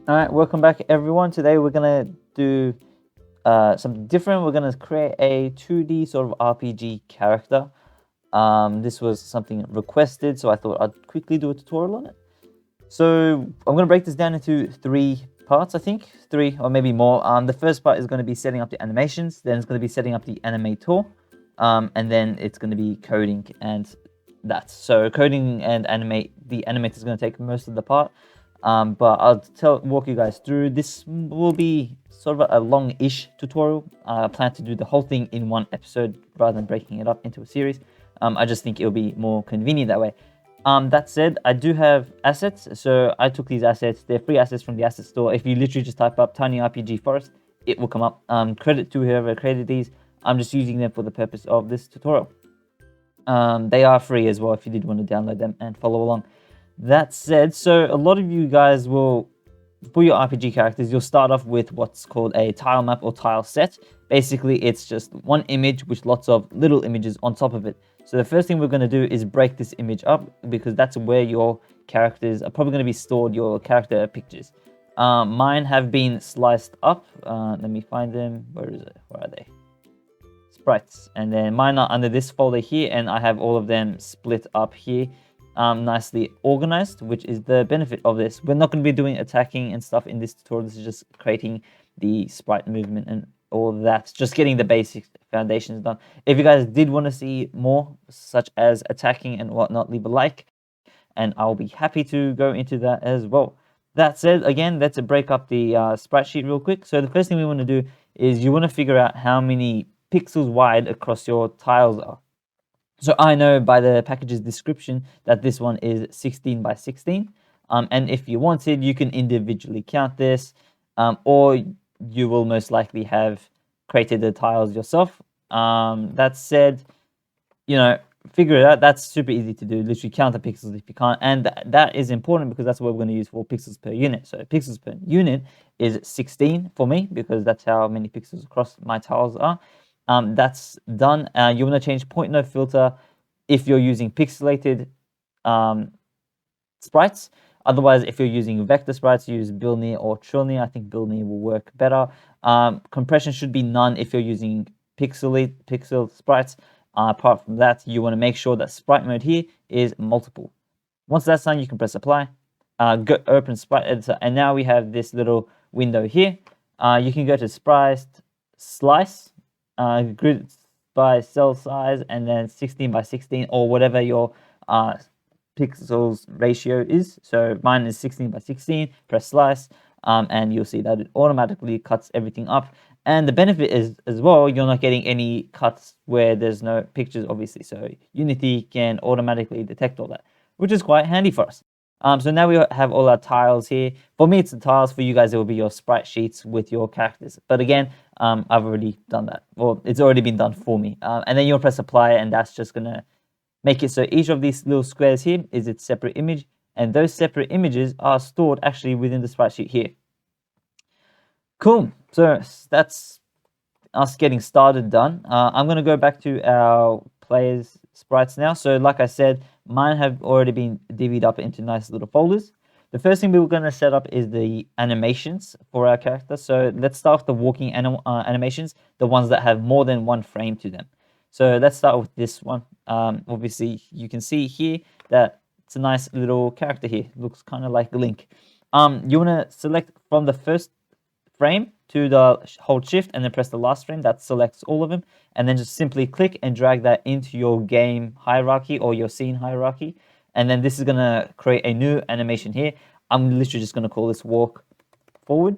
All right, welcome back everyone. Today we're gonna do something different. We're gonna create a 2D sort of RPG character. This was something requested, so I thought I'd quickly do a tutorial on it. So I'm gonna break this down into 3 parts, I think, 3 or maybe more. The first part is gonna be setting up the animations, then it's gonna be setting up the animator, and then it's gonna be coding and that. So coding and the animator is gonna take most of the part. But I'll walk you guys through. This will be sort of a long-ish tutorial. I plan to do the whole thing in one episode rather than breaking it up into a series. I just think it'll be more convenient that way. That said, I do have assets, so I took these assets. They're free assets from the asset store. If you literally just type up Tiny RPG Forest, it will come up. Credit to whoever created these. I'm just using them for the purpose of this tutorial. They are free as well if you did want to download them and follow along. That said, so a lot of you guys will, for your RPG characters, you'll start off with what's called a tile map or tile set. Basically, it's just one image with lots of little images on top of it. So the first thing we're going to do is break this image up because that's where your characters are probably going to be stored, your character pictures. Mine have been sliced up. Let me find them. Where is it? Where are they? Sprites. And then mine are under this folder here, and I have all of them split up here. Nicely organized, which is the benefit of this. We're not going to be doing attacking and stuff in this tutorial. This is just creating the sprite movement and all that, just getting the basic foundations done. If you guys did want to see more, such as attacking and whatnot, leave a like, and I'll be happy to go into that as well. That said, again, let's break up the sprite sheet real quick. So the first thing we want to do is you want to figure out how many pixels wide across your tiles are. So I know by the package's description that this one is 16 by 16. And if you wanted, you can individually count this, or you will most likely have created the tiles yourself. That said, figure it out. That's super easy to do. Literally count the pixels if you can't. And that is important because that's what we're going to use for pixels per unit. So pixels per unit is 16 for me because that's how many pixels across my tiles are. That's done. You want to change point no filter if you're using pixelated sprites. Otherwise, if you're using vector sprites, use build near or trill near. I think build near will work better. Compression should be none if you're using pixel sprites. Apart from that, you want to make sure that sprite mode here is multiple. Once that's done, you can press apply. Go open sprite editor, and now we have this little window here. You can go to sprite slice. Grid by cell size, and then 16 by 16 or whatever your pixels ratio is. So mine is 16 by 16. Press slice, and you'll see that it automatically cuts everything up. And the benefit is as well, you're not getting any cuts where there's no pictures, obviously. So Unity can automatically detect all that, which is quite handy for us. So now we have all our tiles here. For me, it's the tiles. For you guys, it will be your sprite sheets with your characters. But again, I've already done that. Well, it's already been done for me. And then you'll press apply, and that's just going to make it so each of these little squares here is its separate image. And those separate images are stored actually within the sprite sheet here. Cool. So that's us getting started done. I'm going to go back to our players' sprites now. So like I said, mine have already been divvied up into nice little folders. The first thing we were going to set up is the animations for our character. So let's start with the walking animations, the ones that have more than one frame to them. So let's start with this one. Obviously, you can see here that it's a nice little character here. Looks kind of like Link. You want to select from the first frame to the hold shift and then press the last frame. That selects all of them, and then just simply click and drag that into your game hierarchy or your scene hierarchy. And then this is going to create a new animation here. I'm literally just going to call this walk forward.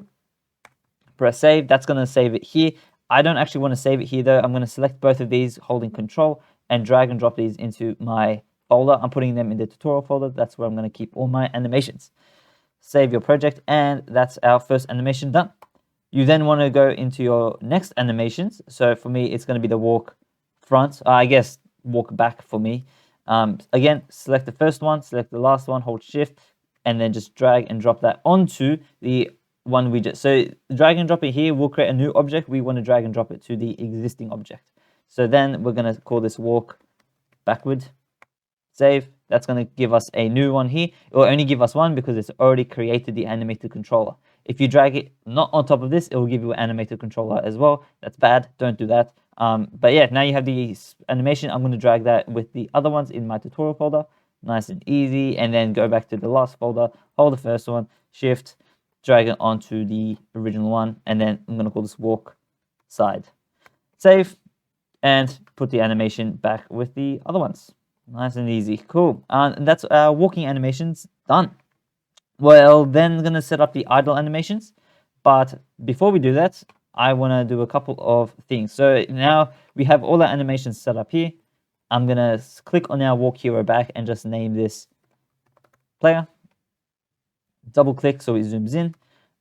Press save. That's going to save it here. I don't actually want to save it here though. I'm going to select both of these holding control and drag and drop these into my folder. I'm putting them in the tutorial folder. That's where I'm going to keep all my animations. Save your project, and that's our first animation done. You then want to go into your next animations. So for me, it's going to be the walk front. I guess walk back for me. Again, select the first one, select the last one, hold shift, and then just drag and drop that onto the one we just... So drag and drop it here, we'll create a new object. We want to drag and drop it to the existing object. So then we're going to call this walk backward. Save. That's going to give us a new one here. It will only give us one because it's already created the animated controller. If you drag it not on top of this, it will give you an animator controller as well. That's bad. Don't do that. But yeah, now you have the animation. I'm going to drag that with the other ones in my tutorial folder. Nice and easy. And then go back to the last folder, hold the first one, shift, drag it onto the original one. And then I'm going to call this walk side. Save and put the animation back with the other ones. Nice and easy. Cool. And that's our walking animations done. Well, then I'm going to set up the idle animations. But before we do that, I want to do a couple of things. So now we have all our animations set up here. I'm going to click on our walk hero back and just name this player. Double click so it zooms in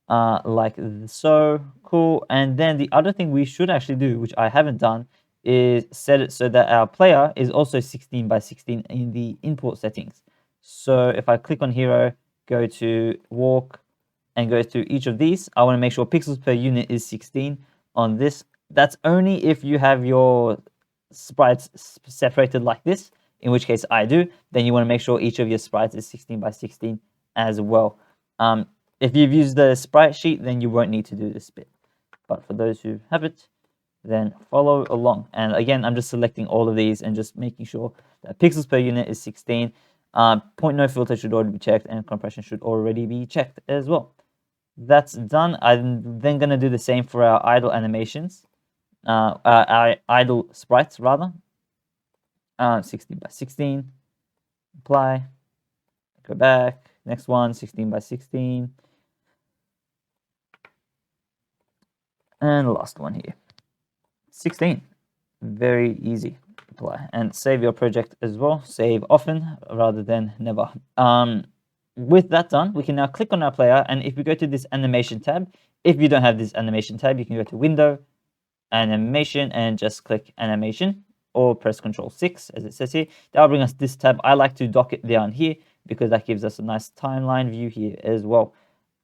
like so. Cool. And then the other thing we should actually do, which I haven't done, is set it so that our player is also 16 by 16 in the import settings. So if I click on hero, go to walk, and go through each of these, I want to make sure pixels per unit is 16 on this. That's only if you have your sprites separated like this, in which case I do. Then you want to make sure each of your sprites is 16 by 16 as well. If you've used the sprite sheet, then you won't need to do this bit. But for those who haven't, then follow along. And again, I'm just selecting all of these and just making sure that pixels per unit is 16. Point no filter should already be checked, and compression should already be checked as well. That's done. I'm then going to do the same for our idle animations, our idle sprites rather. 16 by 16, apply, go back, next one, 16 by 16, and the last one here, 16. Very easy. Apply and save your project as well. Save often rather than never. With that done, we can now click on our player, and if we go to this animation tab, if you don't have this animation tab, you can go to window, animation, and just click animation, or press Control 6 as it says here. That'll bring us this tab. I like to dock it down here because that gives us a nice timeline view here as well,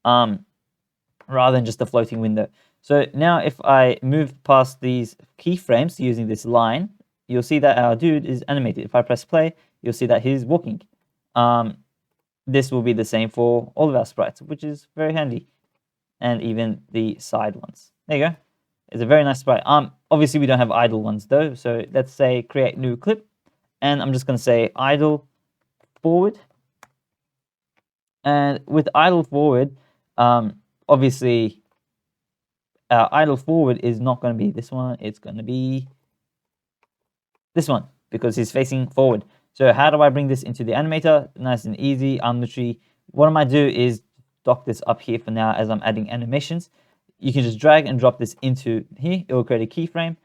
rather than just a floating window. So now if I move past these keyframes using this line, you'll see that our dude is animated. If I press play, you'll see that he's walking. This will be the same for all of our sprites, which is very handy. And even the side ones. There you go. It's a very nice sprite. Obviously we don't have idle ones though. So let's say create new clip. And I'm just going to say idle forward. And with idle forward, obviously our idle forward is not going to be this one. It's going to be this one because he's facing forward. So how do I bring this into the animator? Nice and easy. I'm literally, what I might do is dock this up here for now as I'm adding animations. You can just drag and drop this into here. It will create a keyframe.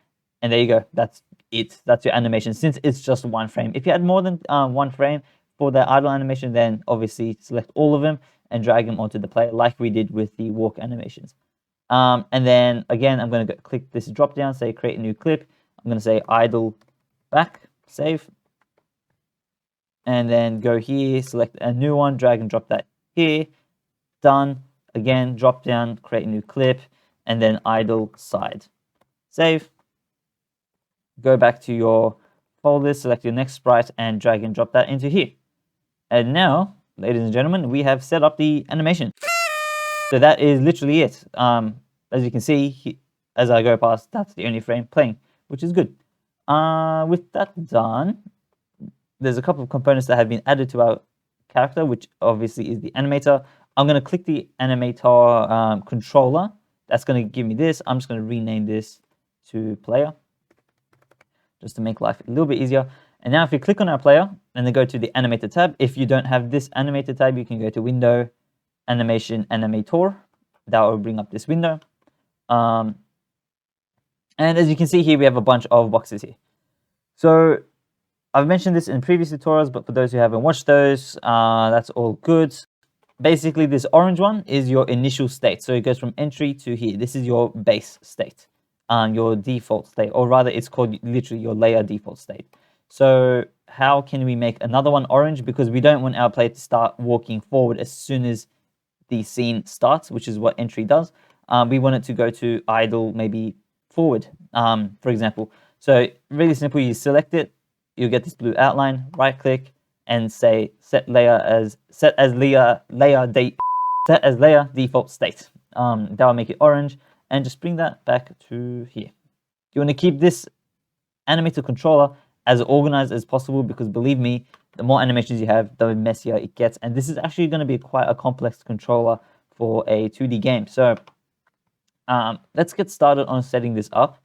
And there you go. That's it. That's your animation since it's just one frame. If you had more than one frame for the idle animation, then obviously select all of them and drag them onto the player like we did with the walk animations. And then again, I'm going to click this drop down, say create a new clip. I'm going to say idle back, save. And then go here, select a new one, drag and drop that here. Done. Again, drop down, create a new clip, and then idle side. Save. Go back to your folder, select your next sprite, and drag and drop that into here. And now, ladies and gentlemen, we have set up the animation. So that is literally it. As you can see, as I go past, that's the only frame playing, which is good. With that done, there's a couple of components that have been added to our character, which obviously is the animator. I'm going to click the animator controller. That's going to give me this. I'm just going to rename this to player, just to make life a little bit easier. And now if you click on our player and then go to the animator tab, if you don't have this animator tab, you can go to window, animation, animator. That will bring up this window. And as you can see here, we have a bunch of boxes here. So I've mentioned this in previous tutorials, but for those who haven't watched those, that's all good. Basically, this orange one is your initial state. So it goes from entry to here. This is your base state, your default state, or rather it's called literally your layer default state. So how can we make another one orange? Because we don't want our player to start walking forward as soon as the scene starts, which is what entry does. We want it to go to idle, maybe forward, for example. So really simple, you select it, you get this blue outline, right click and say set as layer default state. That will make it orange, and just bring that back to here. You want to keep this animator controller as organized as possible, because believe me, the more animations you have, the messier it gets. And this is actually going to be quite a complex controller for a 2D game. So let's get started on setting this up.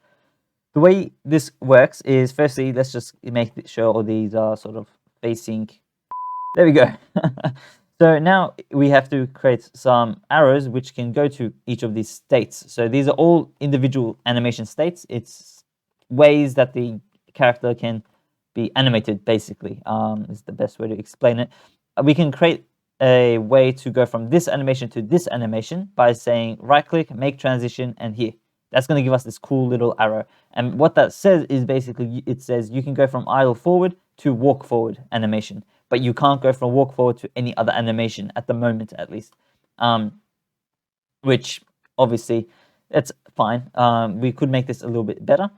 The way this works is, firstly, let's just make sure all these are sort of facing. There we go. So now we have to create some arrows which can go to each of these states. So these are all individual animation states. It's ways that the character can be animated, basically, is the best way to explain it. We can create a way to go from this animation to this animation by saying right click, make transition, and here. That's going to give us this cool little arrow. And what that says is basically, it says you can go from idle forward to walk forward animation, but you can't go from walk forward to any other animation at the moment, at least. Which obviously, it's fine. We could make this a little bit better.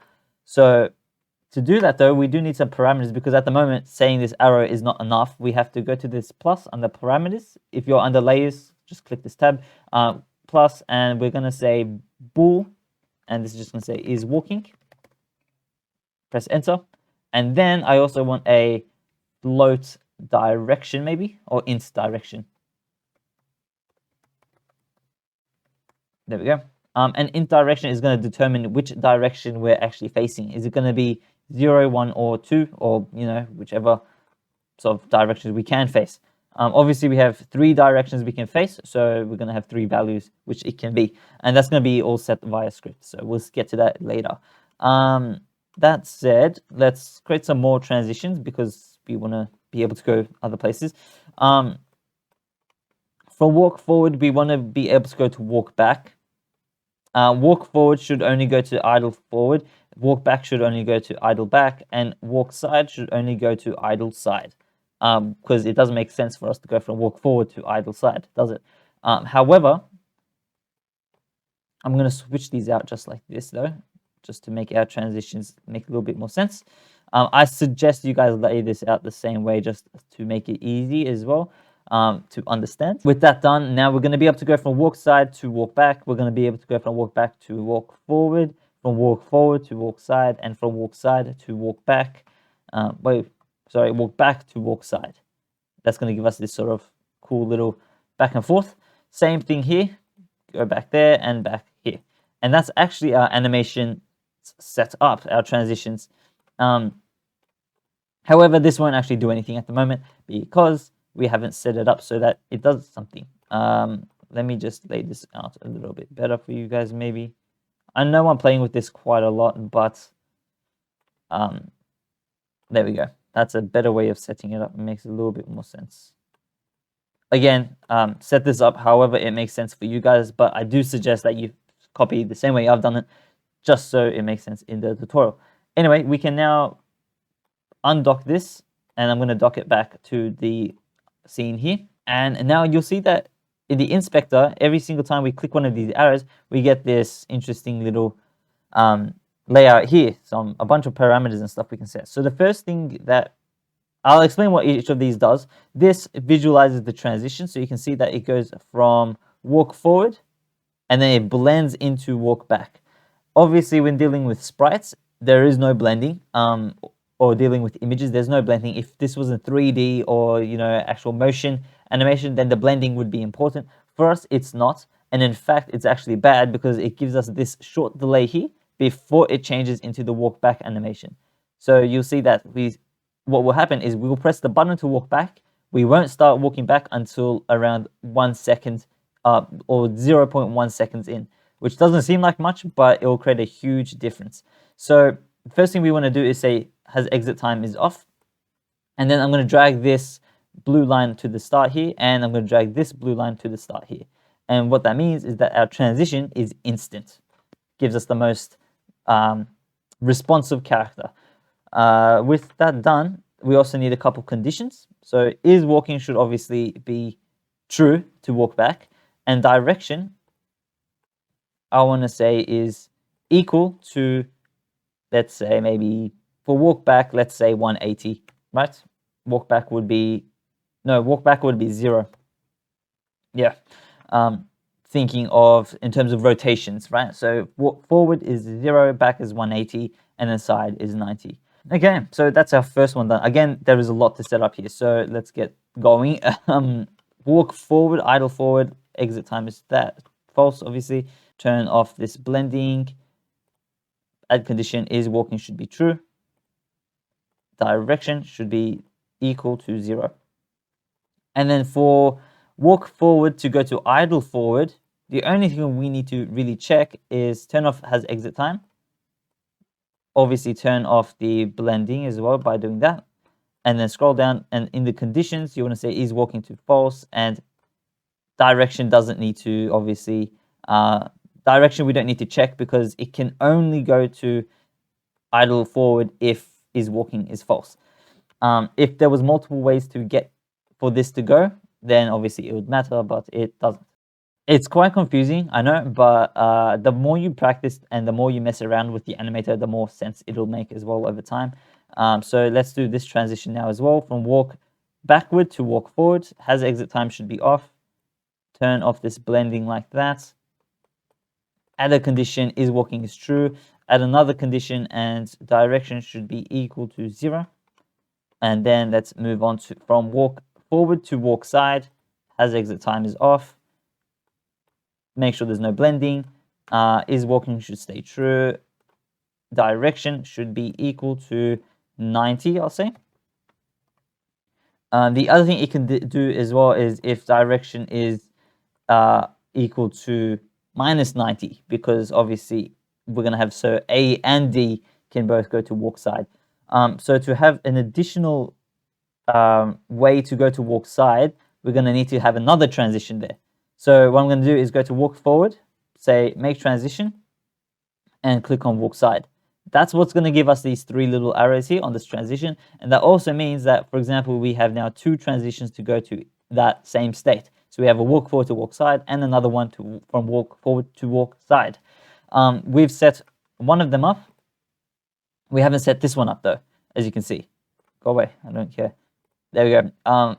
So to do that, though, we do need some parameters, because at the moment, saying this arrow is not enough. We have to go to this plus under parameters. If you're under layers, just click this tab, plus, and we're going to say bool, and this is just going to say is walking. Press enter. And then I also want a float direction, maybe, or int direction. There we go. And int direction is going to determine which direction we're actually facing. Is it going to be 0, 1, or 2, or whichever sort of directions we can face? Obviously, we have 3 directions we can face, so we're going to have 3 values which it can be, and that's going to be all set via script. So we'll get to that later. That said, let's create some more transitions, because we want to be able to go other places. From walk forward, we want to be able to go to walk back. Walk forward should only go to idle forward. Walk back should only go to idle back, and walk side should only go to idle side. Because it doesn't make sense for us to go from walk forward to idle side, does it? However, I'm going to switch these out just like this, though, just to make our transitions make a little bit more sense. I suggest you guys lay this out the same way, just to make it easy as well to understand. With that done, now we're going to be able to go from walk side to walk back. We're going to be able to go from walk back to walk forward, from walk forward to walk side, and from walk side to walk back. Walk back to walk side. That's going to give us this sort of cool little back and forth. Same thing here. Go back there and back here. And that's actually our animation set up, our transitions. However, this won't actually do anything at the moment, because we haven't set it up so that it does something. Let me just lay this out a little bit better for you guys, maybe. I know I'm playing with this quite a lot, but there we go. That's a better way of setting it up. It makes a little bit more sense. Again, set this up however it makes sense for you guys, but I do suggest that you copy the same way I've done it, just so it makes sense in the tutorial. Anyway, we can now undock this, and I'm going to dock it back to the scene here. And now you'll see that in the inspector, every single time we click one of these arrows, we get this interesting little layout here. So a bunch of parameters and stuff we can set. So the first thing that I'll explain what each of these does. This visualizes the transition, so you can see that it goes from walk forward, and then it blends into walk back. Obviously, when dealing with sprites, there is no blending, or dealing with images, there's no blending. If this was a 3D or actual motion animation, then the blending would be important. For us, it's not, and in fact, it's actually bad, because it gives us this short delay here before it changes into the walk back animation. So you'll see that what will happen is we will press the button to walk back. We won't start walking back until around 1 second or 0.1 seconds in, which doesn't seem like much, but it will create a huge difference. So the first thing we want to do is say has exit time is off. And then I'm going to drag this blue line to the start here, and I'm going to drag this blue line to the start here. And what that means is that our transition is instant. Gives us the most responsive character. With that done, we also need a couple conditions. So is walking should obviously be true to walk back, and direction I want to say is equal to, let's say, maybe for walk back, let's say 180, right? Walk back would be 0. Yeah. thinking of in terms of rotations, right? So forward is 0, back is 180, and then side is 90. Okay, so that's our first one done. Again, there is a lot to set up here, so let's get going. Walk forward, idle forward, exit time is that false, obviously. Turn off this blending. Add condition is walking should be true. Direction should be equal to 0. And then for walk forward to go to idle forward, the only thing we need to really check is turn off has exit time. Obviously turn off the blending as well by doing that. And then scroll down, and in the conditions, you want to say is walking to false, and direction doesn't need to, obviously, direction we don't need to check because it can only go to idle forward if is walking is false. If there was multiple ways to get for this to go, then obviously it would matter, but it doesn't. It's quite confusing, I know, but the more you practice and the more you mess around with the animator, the more sense it'll make as well over time. So let's do this transition now as well. From walk backward to walk forward, has exit time should be off. Turn off this blending like that. Add a condition is walking is true. Add another condition and direction should be equal to 0. And then let's move on to from walk forward to walk side, has exit time is off. Make sure there's no blending. Is walking should stay true. Direction should be equal to 90, I'll say. The other thing it can do as well is if direction is equal to minus 90, because obviously we're going to have, so A and D can both go to walk side. So to have an additional way to go to walk side, we're going to need to have another transition there. So what I'm going to do is go to walk forward, say make transition, and click on walk side. That's what's going to give us these 3 little arrows here on this transition. And that also means that, for example, we have now 2 transitions to go to that same state. So we have a walk forward to walk side and another one from walk forward to walk side. We've set one of them up. We haven't set this one up though, as you can see. Go away, I don't care. There we go.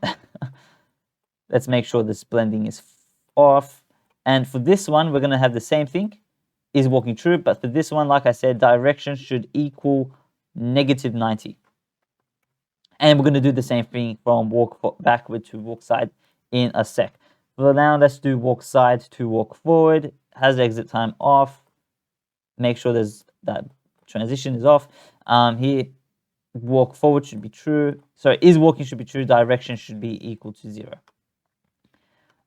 Let's make sure this blending is off. And for this one, we're going to have the same thing. Is walking true, but for this one, like I said, direction should equal negative 90. And we're going to do the same thing from walk backward to walk side in a sec. For now, let's do walk side to walk forward. Has exit time off. Make sure there's that transition is off. Here, walk forward should be true. So is walking should be true. Direction should be equal to 0.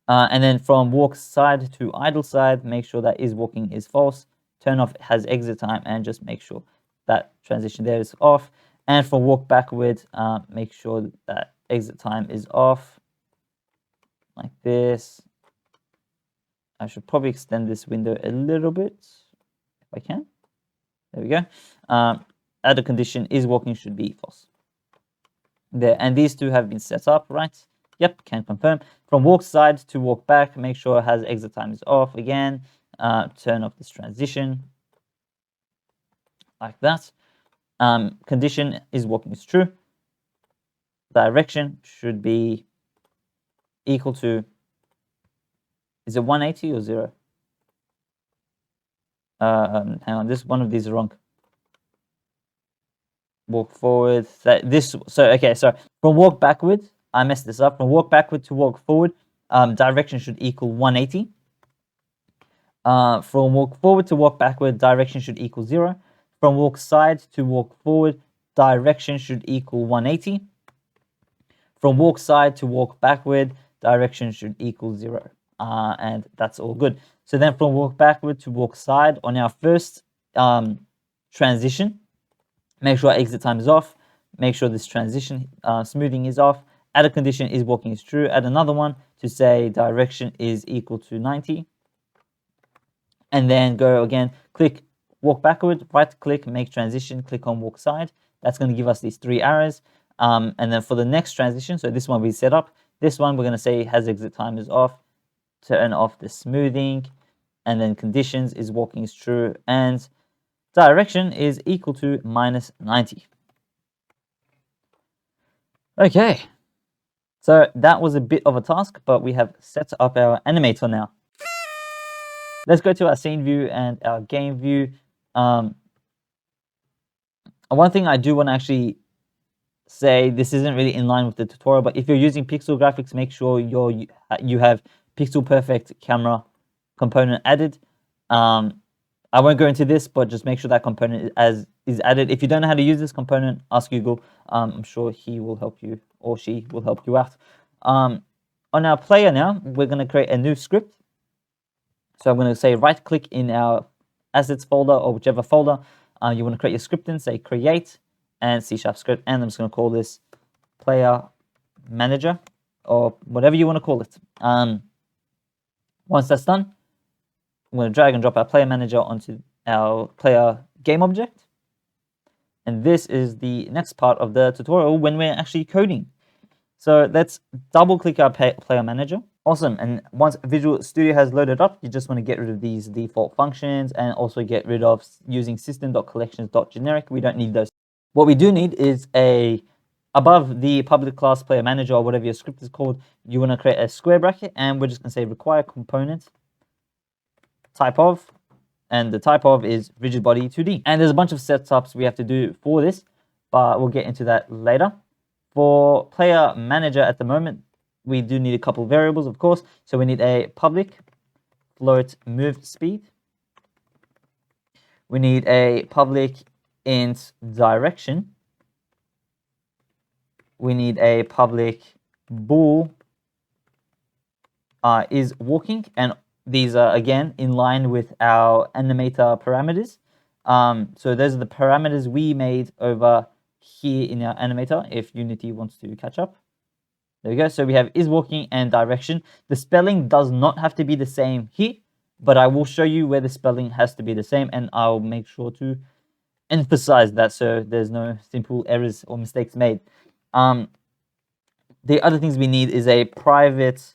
And then from walk side to idle side, make sure that is walking is false. Turn off has exit time and just make sure that transition there is off. And for walk backward, make sure that exit time is off. Like this. I should probably extend this window a little bit if I can. There we go. Add a condition is walking should be false. There, and these 2 have been set up, right? Yep, can confirm. From walk side to walk back, make sure it has exit time is off again. Turn off this transition like that. Condition is walking is true. Direction should be equal to, is it 180 or 0? Hang on, this one of these is wrong. Walk forward. So from walk backward, I messed this up. From walk backward to walk forward, direction should equal 180. From walk forward to walk backward, direction should equal 0. From walk side to walk forward, direction should equal 180. From walk side to walk backward, direction should equal 0. And that's all good. So then from walk backward to walk side, on our first transition, make sure exit time is off. Make sure this transition smoothing is off. Add a condition is walking is true. Add another one to say direction is equal to 90. And then go again, click walk backward, right click, make transition, click on walk side. That's going to give us these 3 arrows. And then for the next transition, so this one we set up, this one we're going to say has exit time is off. Turn off the smoothing. And then conditions is walking is true. And direction is equal to minus 90. Okay. So that was a bit of a task, but we have set up our animator now. Let's go to our scene view and our game view. One thing I do want to actually say, this isn't really in line with the tutorial, but if you're using pixel graphics, make sure you have pixel perfect camera component added. I won't go into this, but just make sure that component is added. If you don't know how to use this component, ask Google. I'm sure he will help you, or she will help you out. On our player now, we're going to create a new script. So I'm going to say right click in our assets folder or whichever folder you want to create your script in, say create and C# script, and I'm just going to call this player manager or whatever you want to call it. Once that's done, I'm going to drag and drop our player manager onto our player game object. And this is the next part of the tutorial when we're actually coding. So let's double click our player manager. Awesome. And once Visual Studio has loaded up, you just want to get rid of these default functions and also get rid of using system.collections.generic. We don't need those. What we do need is above the public class player manager or whatever your script is called, you want to create a square bracket, and we're just going to say require component type of, and the type of is Rigidbody 2D. And there's a bunch of setups we have to do for this, but we'll get into that later. For player manager at the moment, we do need a couple of variables, of course. So we need a public float move speed. We need a public int direction. We need a public bool is walking, and these are again in line with our animator parameters. So those are the parameters we made over here in our animator if Unity wants to catch up. There we go. So we have is walking and direction. The spelling does not have to be the same here, but I will show you where the spelling has to be the same, and I'll make sure to emphasize that so there's no simple errors or mistakes made. The other things we need is a private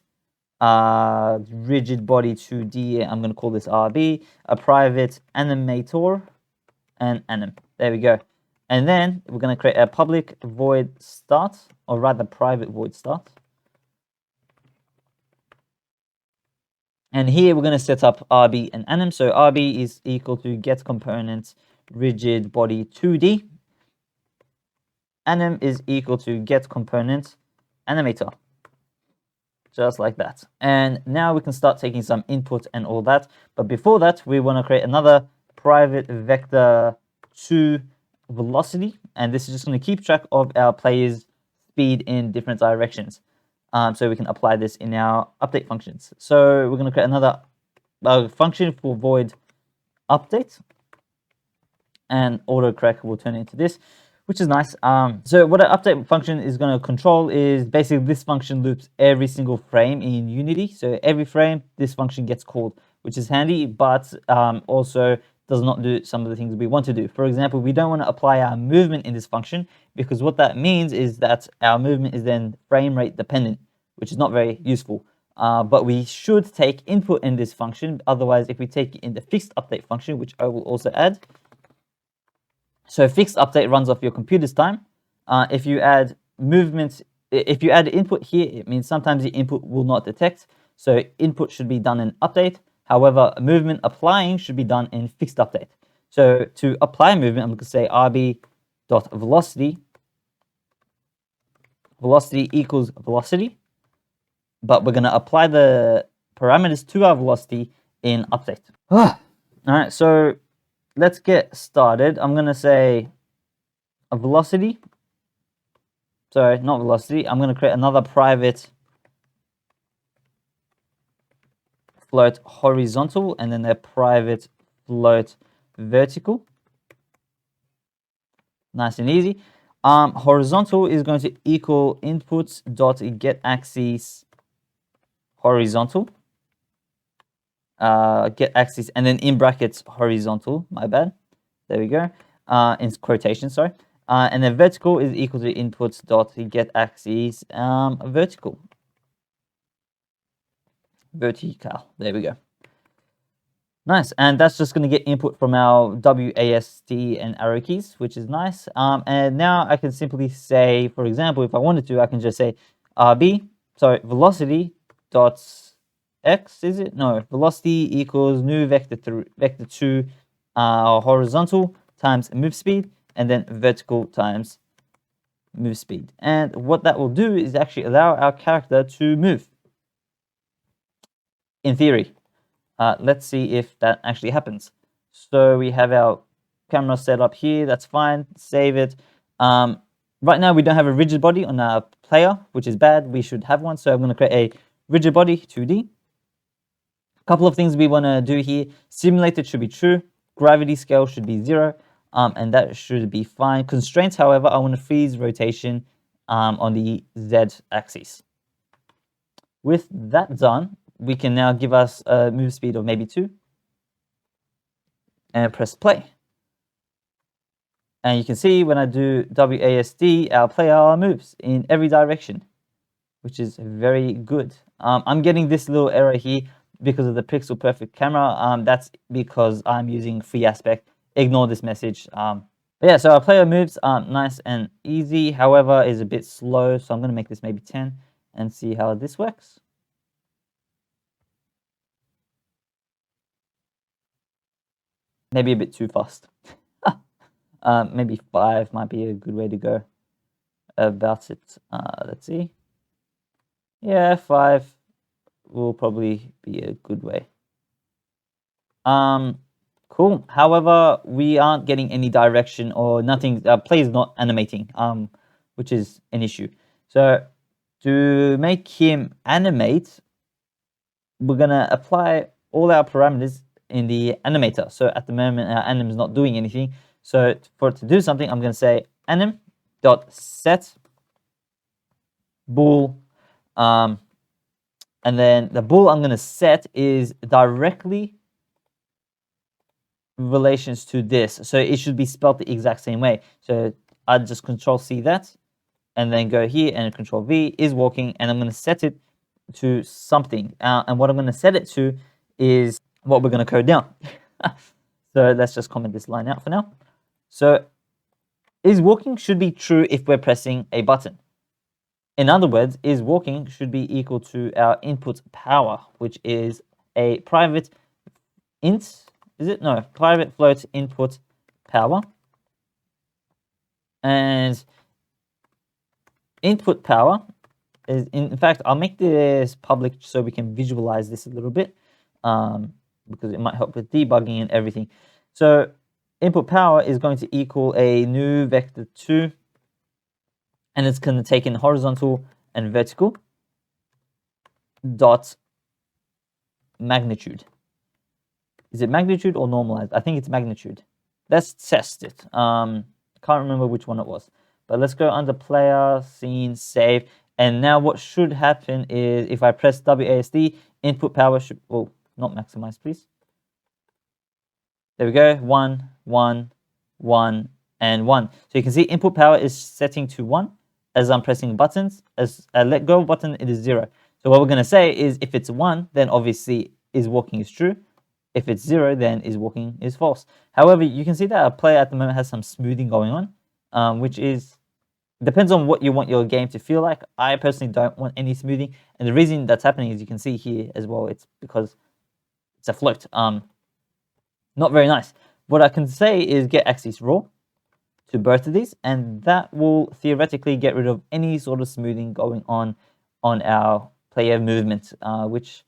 Rigidbody 2D. I'm going to call this RB, a private animator, and anim. There we go. And then we're going to create a public void start, or rather private void start. And here we're going to set up RB and anim. So RB is equal to get component Rigidbody 2D. Anim is equal to get component animator. Just like that. And now we can start taking some input and all that. But before that, we want to create another private vector to velocity, and this is just going to keep track of our player's speed in different directions. So we can apply this in our update functions. So we're going to create another function for void update, and autocorrect will turn into this, which is nice. So what an update function is going to control is basically this function loops every single frame in Unity. So every frame, this function gets called, which is handy, but also does not do some of the things we want to do. For example, we don't want to apply our movement in this function, because what that means is that our movement is then frame rate dependent, which is not very useful. But we should take input in this function. Otherwise, if we take it in the fixed update function, which I will also add. So fixed update runs off your computer's time. If you add movement, if you add input here, it means sometimes the input will not detect. So input should be done in update. However, movement applying should be done in fixed update. So to apply movement, I'm going to say rb.velocity. Velocity equals velocity. But we're going to apply the parameters to our velocity in update. All right, so let's get started. I'm going to say a velocity. Sorry, not velocity. I'm going to create another private float horizontal, and then a private float vertical. Nice and easy. Horizontal is going to equal inputs dot get axis horizontal. Get axis, and then in brackets horizontal. My bad. There we go. In quotation, sorry. And then vertical is equal to inputs dot get axis vertical. Vertical. There we go. Nice. And that's just going to get input from our WASD and arrow keys, which is nice. And now I can simply say, for example, if I wanted to, I can just say velocity dot x, is it? No, velocity equals new vector 2 horizontal times move speed, and then vertical times move speed. And what that will do is actually allow our character to move, in theory. Let's see if that actually happens. So we have our camera set up here. That's fine. Save it. Right now we don't have a rigid body on our player, which is bad. We should have one. So I'm going to create a rigid body 2D. A couple of things we want to do here. Simulated should be true. Gravity scale should be 0. And that should be fine. Constraints, however, I want to freeze rotation on the Z axis. With that done, we can now give us a move speed of maybe 2 and press play. And you can see when I do WASD, our player moves in every direction, which is very good. I'm getting this little error here because of the pixel perfect camera. That's because I'm using free aspect. Ignore this message. But yeah, so our player moves nice and easy, however, is a bit slow. So I'm going to make this maybe 10 and see how this works. Maybe a bit too fast. Maybe 5 might be a good way to go about it. Let's see. Yeah, 5 will probably be a good way. Cool. However, we aren't getting any direction or nothing. Play is not animating, which is an issue. So to make him animate, we're gonna apply all our parameters in the animator. So at the moment, our anim is not doing anything. So for it to do something, I'm going to say anim.set bool. And then the bool I'm going to set is directly relations to this. So it should be spelled the exact same way. So I'd just Control C that, and then go here and Control V is walking, and I'm going to set it to something. And what I'm going to set it to is what we're going to code down. So let's just comment this line out for now. So is walking should be true if we're pressing a button. In other words, is walking should be equal to our input power, which is a private int. Is it? No, private float input power. And input power is, in fact, I'll make this public so we can visualize this a little bit, because it might help with debugging and everything. So input power is going to equal a new vector 2, and it's going to take in horizontal and vertical dot magnitude. Is it magnitude or normalized? I think it's magnitude. Let's test it. Can't remember which one it was, but let's go under player, scene, save. And now what should happen is if I press WASD, input power should, well, not maximize, please. There we go, 1, 1, 1, and 1. So you can see input power is setting to 1 as I'm pressing buttons. As I let go button, it is 0. So what we're going to say is if it's 1, then obviously is walking is true. If it's 0, then is walking is false. However, you can see that our player at the moment has some smoothing going on, which is, depends on what you want your game to feel like. I personally don't want any smoothing. And the reason that's happening is you can see here as well, it's because it's a float. Not very nice. What I can say is get axis raw to both of these, and that will theoretically get rid of any sort of smoothing going on our player movement, which,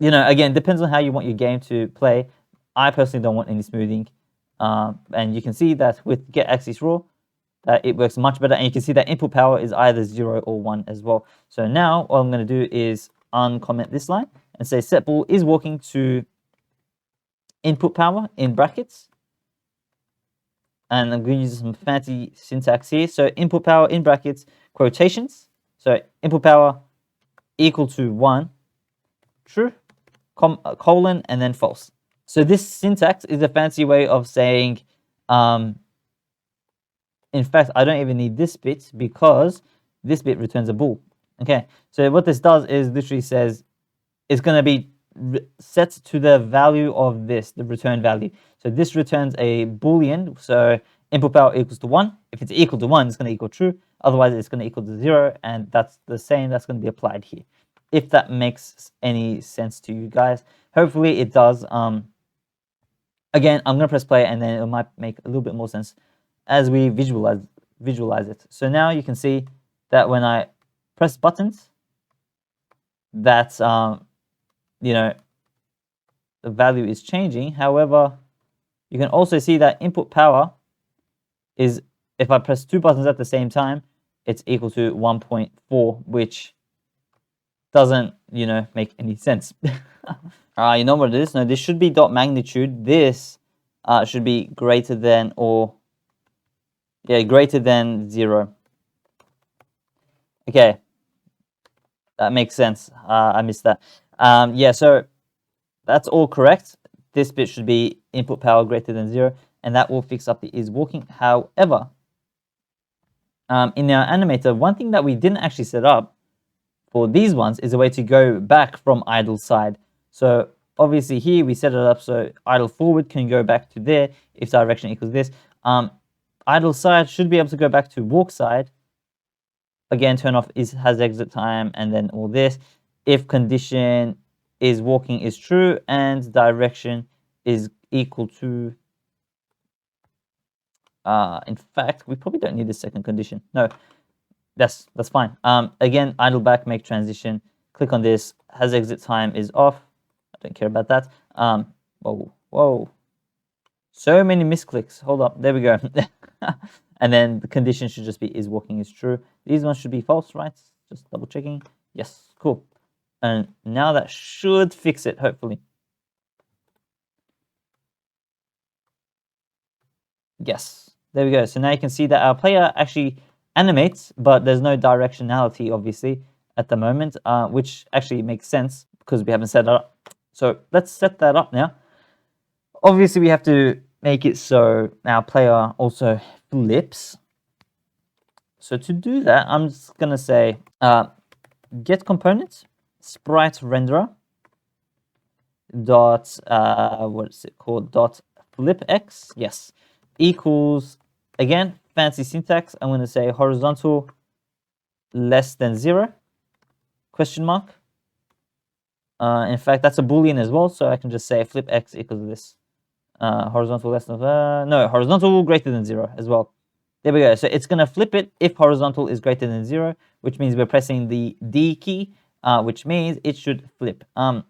you know, again, depends on how you want your game to play. I personally don't want any smoothing. And you can see that with get axis raw, that it works much better. And you can see that input power is either 0 or 1 as well. So now what I'm going to do is uncomment this line and say set bool is walking to input power in brackets. And I'm going to use some fancy syntax here. So input power in brackets, quotations. So input power equal to 1, true, colon, and then false. So this syntax is a fancy way of saying, in fact, I don't even need this bit because this bit returns a bool. Okay, so what this does is literally says it's going to be set to the value of this, the return value. So this returns a boolean. So input power equals to 1. If it's equal to 1, it's going to equal true. Otherwise, it's going to equal to 0, and that's the same that's going to be applied here. if that makes any sense to you guys. Hopefully it does. Again, I'm gonna press play, and then it might make a little bit more sense as we visualize it. So now you can see that when I press buttons, that's you know, the value is changing. However, you can also see that input power is, if I press 2 buttons at the same time, it's equal to 1.4, which doesn't, you know, make any sense. You know what it is? No, this should be dot magnitude. This should be greater than, or yeah, greater than 0. Okay, that makes sense. I missed that. Yeah, so that's all correct. This bit should be input power greater than 0, and that will fix up the is walking. However, in our animator, one thing that we didn't actually set up for these ones is a way to go back from idle side. So obviously here we set it up so idle forward can go back to there if direction equals this. Idle side should be able to go back to walk side. Again, turn off has exit time, and then all this. If condition is walking is true and direction is equal to, in fact, we probably don't need the second condition. No, that's fine. Again, idle back, make transition. Click on this. Has exit time is off. I don't care about that. Whoa. So many misclicks. Hold up. There we go. And then the condition should just be is walking is true. These ones should be false, right? Just double checking. Yes, cool. And now that should fix it, hopefully. Yes, there we go. So now you can see that our player actually animates, but there's no directionality, obviously, at the moment, which actually makes sense because we haven't set it up. So let's set that up now. Obviously, we have to make it so our player also flips. So to do that, I'm just going to say get component sprite renderer dot what is it called, dot flip x, yes, equals, again, fancy syntax, I'm going to say horizontal less than 0 question mark. In fact, that's a boolean as well, so I can just say flip x equals this. Horizontal less than no, horizontal greater than 0 as well. There we go. So it's going to flip it if horizontal is greater than 0, which means we're pressing the D key, which means it should flip. The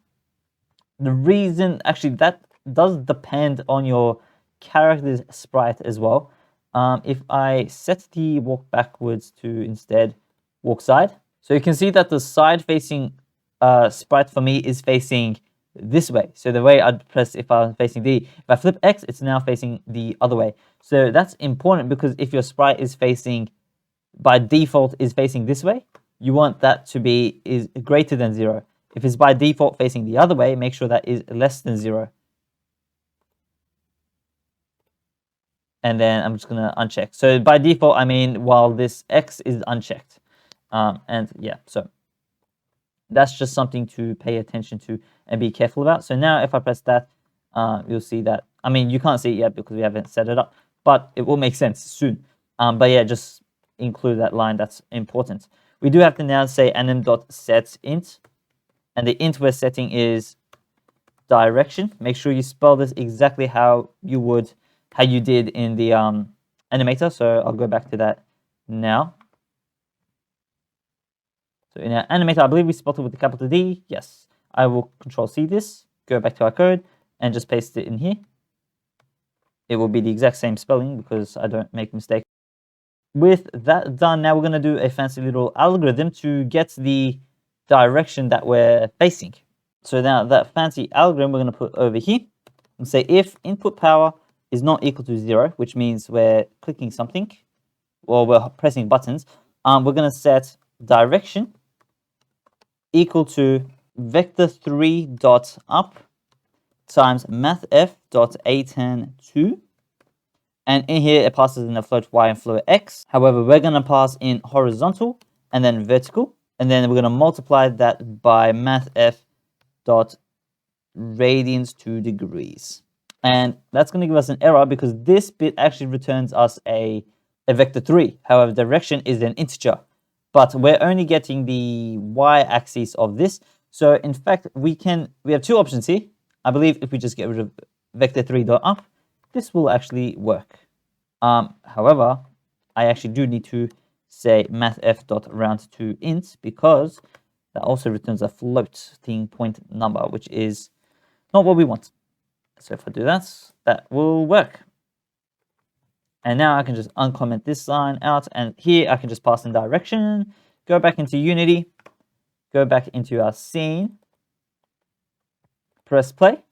reason, actually, that does depend on your character's sprite as well. If I set the walk backwards to instead walk side, so you can see that the side facing sprite for me is facing this way. So the way I'd press if I was facing D, if I flip X, it's now facing the other way. So that's important because if your sprite is facing, by default, is facing this way, you want that to be is greater than 0. If it's by default facing the other way, make sure that is less than 0. And then I'm just going to uncheck. So by default, I mean while this X is unchecked. And yeah, so that's just something to pay attention to and be careful about. So now if I press that, you'll see that, I mean, you can't see it yet because we haven't set it up, but it will make sense soon. But yeah, just include that line. That's important. We do have to now say anim.setInt, and the int we're setting is direction. Make sure you spell this exactly how you did in the animator. So I'll go back to that now. So in our animator, I believe we spelled it with the capital D. Yes, I will Control C this, go back to our code, and just paste it in here. It will be the exact same spelling because I don't make mistakes. With that done, now we're going to do a fancy little algorithm to get the direction that we're facing. So now that fancy algorithm we're going to put over here and say if input power is not equal to 0, which means we're clicking something or we're pressing buttons, we're going to set direction equal to vector3.up times mathf.a10 and in here it passes in a float y and float x. However, we're going to pass in horizontal and then vertical, and then we're going to multiply that by mathf.radians to degrees. And that's going to give us an error because this bit actually returns us a vector 3. However, direction is an integer. but we're only getting the y-axis of this. So in fact, we have two options here. I believe if we just get rid of vector3.up, this will actually work. However, I actually do need to say mathf.round to int, because that also returns a floating point number, which is not what we want. So if I do that, that will work. And now I can just uncomment this line out, and here I can just pass in direction, go back into Unity, go back into our scene, press play.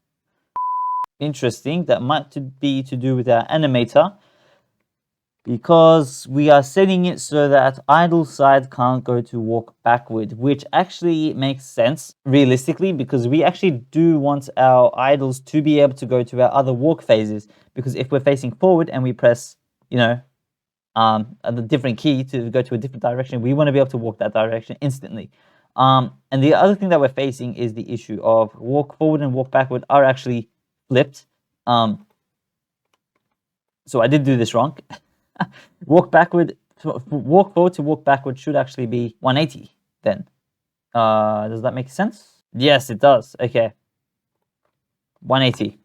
Interesting, that might be to do with our animator, because we are setting it so that idle side can't go to walk backward, which actually makes sense realistically, because we actually do want our idles to be able to go to our other walk phases, because if we're facing forward and we press, you know, a different key to go to a different direction, we want to be able to walk that direction instantly. And the other thing that we're facing is the issue of walk forward and walk backward are actually flipped. So I did do this wrong. Walk forward to walk backward should actually be 180 then. Does that make sense? Yes, it does. Okay. 180.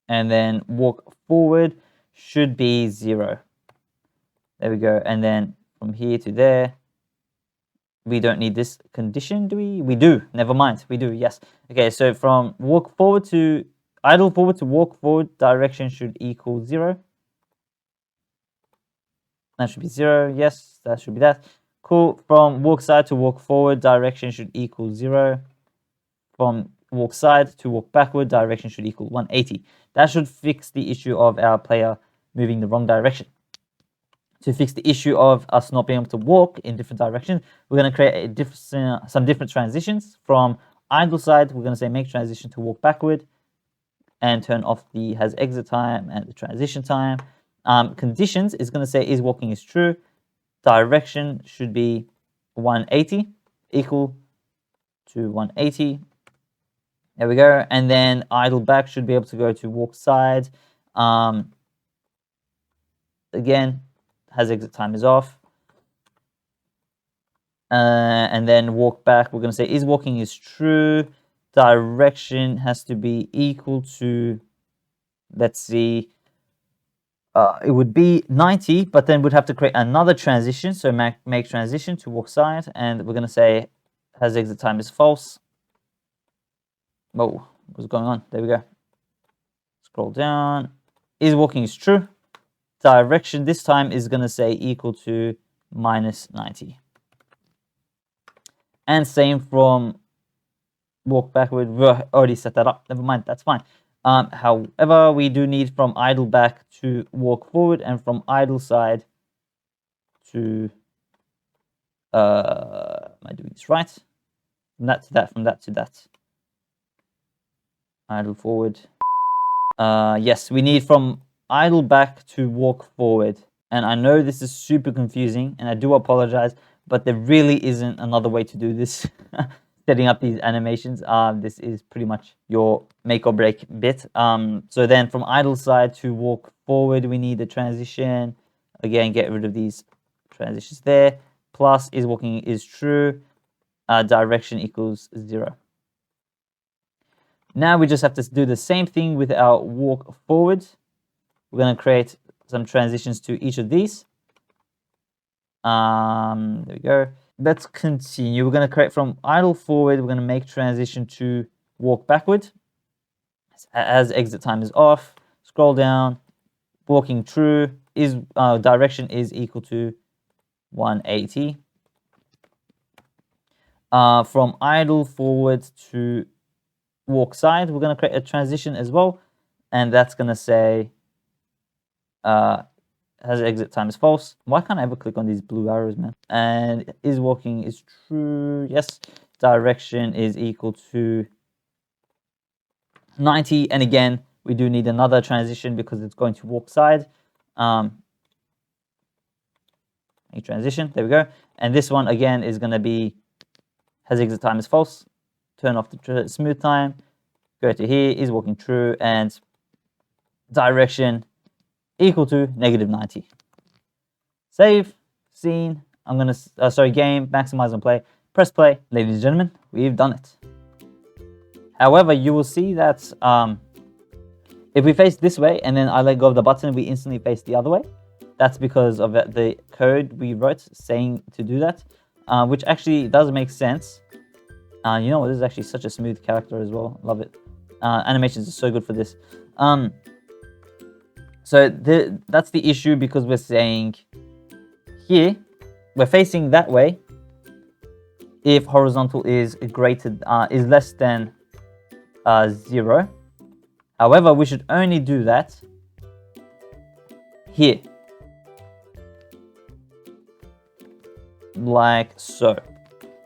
And then walk forward should be 0. There we go. And then from here to there, we don't need this condition, do we? We do. Never mind. We do, yes. Okay, so from walk forward to idle forward to walk forward, direction should equal 0. That should be 0. Yes, that should be that. Cool. From walk side to walk forward, direction should equal 0. From walk side to walk backward, direction should equal 180. That should fix the issue of our player moving the wrong direction. To fix the issue of us not being able to walk in different directions, we're going to create some different transitions. From idle side, we're going to say make transition to walk backward, and turn off the has exit time and the transition time. Conditions is going to say is walking is true. Direction should be 180, equal to 180. There we go. And then idle back should be able to go to walk side. Again, has exit time is off. And then walk back, we're going to say is walking is true. Direction has to be equal to, let's see, it would be 90, but then we'd have to create another transition. So make transition to walk side, and we're going to say has exit time is false. Whoa, what's going on? There we go. Scroll down. Is walking is true. Direction this time is going to say equal to minus 90. And same from walk backward. We already set that up. Never mind, that's fine. However, we do need from idle back to walk forward, and from idle side to am I doing this right? From that to that, from that to that. Idle forward. Yes, we need from idle back to walk forward. And I know this is super confusing, and I do apologize, but there really isn't another way to do this. Setting up these animations, this is pretty much your make or break bit. So then from idle side to walk forward, we need a transition. Again, get rid of these transitions there. Plus is walking is true. Direction equals 0. Now we just have to do the same thing with our walk forward. We're going to create some transitions to each of these. There we go. Let's continue. We're going to create from idle forward. We're going to make transition to walk backward. As exit time is off, scroll down. Walking true is direction is equal to 180. From idle forward to walk side, we're going to create a transition as well, and that's going to say has exit time is false. Why can't I ever click on these blue arrows, man? And is walking is true. Yes. Direction is equal to 90. And again, we do need another transition because it's going to walk side. A transition. There we go. And this one again is going to be has exit time is false. Turn off the smooth time. Go to here is walking true, and direction equal to -90. Save, scene. I'm gonna, game, maximize and play. Press play. Ladies and gentlemen, we've done it. However, you will see that if we face this way and then I let go of the button, we instantly face the other way. That's because of the code we wrote saying to do that, which actually does make sense. You know what? This is actually such a smooth character as well. Love it. Animations are so good for this. So that's the issue, because we're saying here we're facing that way if horizontal is less than 0. However, we should only do that here, like so.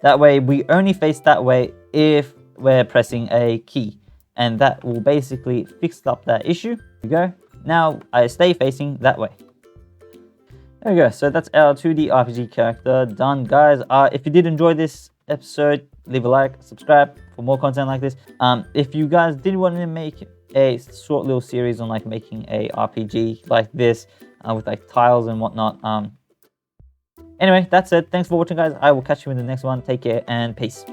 That way we only face that way if we're pressing a key, and that will basically fix up that issue. There we go. Now I stay facing that way. There we go. So that's our 2D RPG character done, guys. If you did enjoy this episode, leave a like, subscribe for more content like this. If you guys did want to make a short little series on like making a RPG like this with like tiles and whatnot. Anyway, that's it. Thanks for watching, guys. I will catch you in the next one. Take care and peace.